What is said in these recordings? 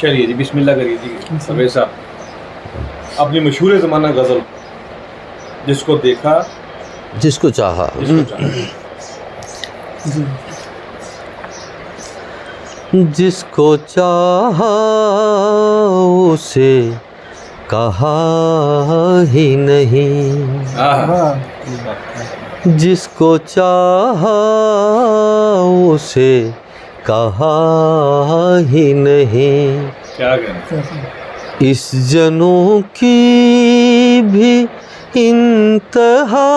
चलिए जी, बिस्मिल्लाह करिए जी। परवेज साहब, अपनी मशहूर ज़माना गज़ल, जिसको देखा जिसको चाहा। जिसको चाहा उसे कहा ही नहीं, जिसको चाहा उसे कहा ही नहीं। क्या कहना, इस जनों की भी इंतहा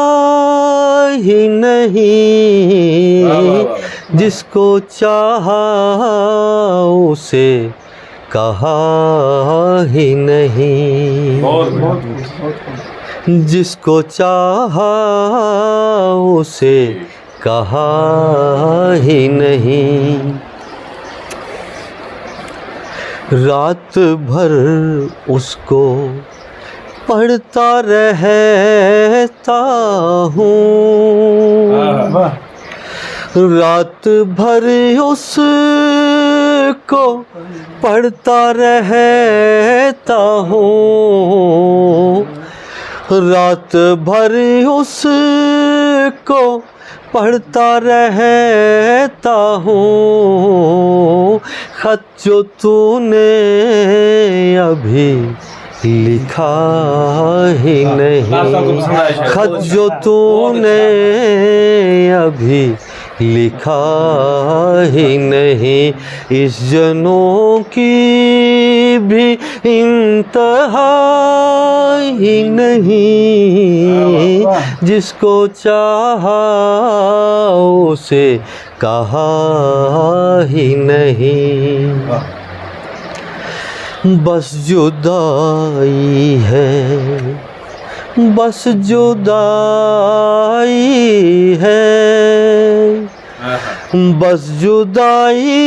ही नहीं, जिसको चाहा उसे कहा ही नहीं, जिसको चाहा उसे कहा ही नहीं। रात भर उसको पढ़ता रहता हूँ, रात भर उसको पढ़ता रहता हूँ, रात भर उसको पढ़ता रहता हूँ। खत जो तूने अभी लिखा ही नहीं, खत जो तूने अभी लिखा ही नहीं, इस जनों की भी इंतहा ही नहीं, जिसको चाहा उसे कहा ही नहीं। बस जुदाई है, बस जुदाई है, बस जुदाई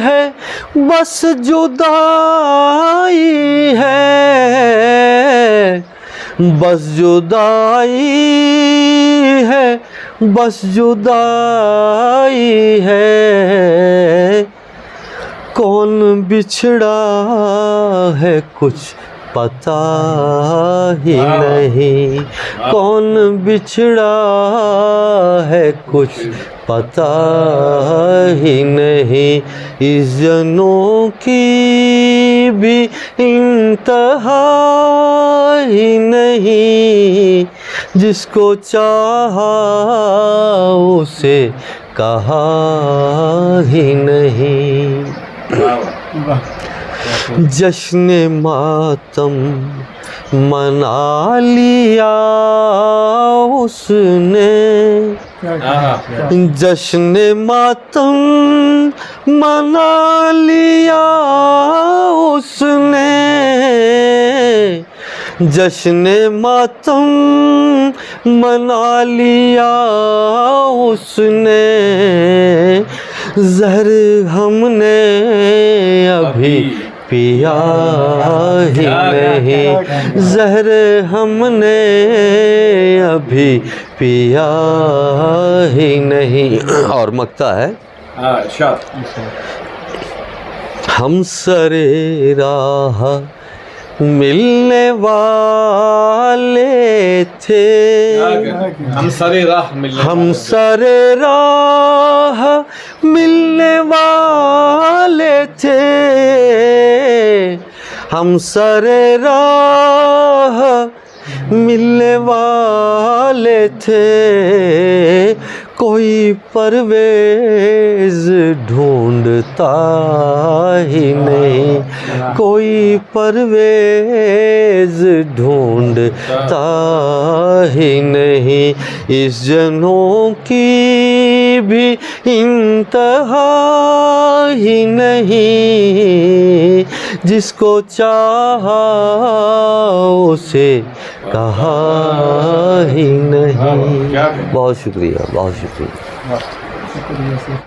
है, बस जुदाई है, बस जुदाई है, बस जुदाई है। कौन बिछड़ा है कुछ पता ही नहीं, कौन बिछड़ा है कुछ पता ही नहीं, इस जनों की भी इंतहा ही नहीं, जिसको चाहा उसे कहा ही नहीं। जश्न मातम मना लिया उसने, जश्न मातम मना लिया उसने, जश्न मातम मना लिया उसने, ज़हर हमने अभी पिया ही नहीं, ज़हर हमने अभी पिया ही नहीं। और मकता है, हम सरे राह मिलने वाले थे, हम सारे राह मिलने, हम सारे राह मिलने वाले थे, हम सारे राह मिलने वाले थे, कोई परवेज़ ढूंढता ही नहीं, कोई परवेज़ ढूंढता ही नहीं, इस जनों की भी इंतहा ही नहीं, जिसको चाहा उसे कहा ही नहीं। बहुत शुक्रिया, बहुत शुक्रिया।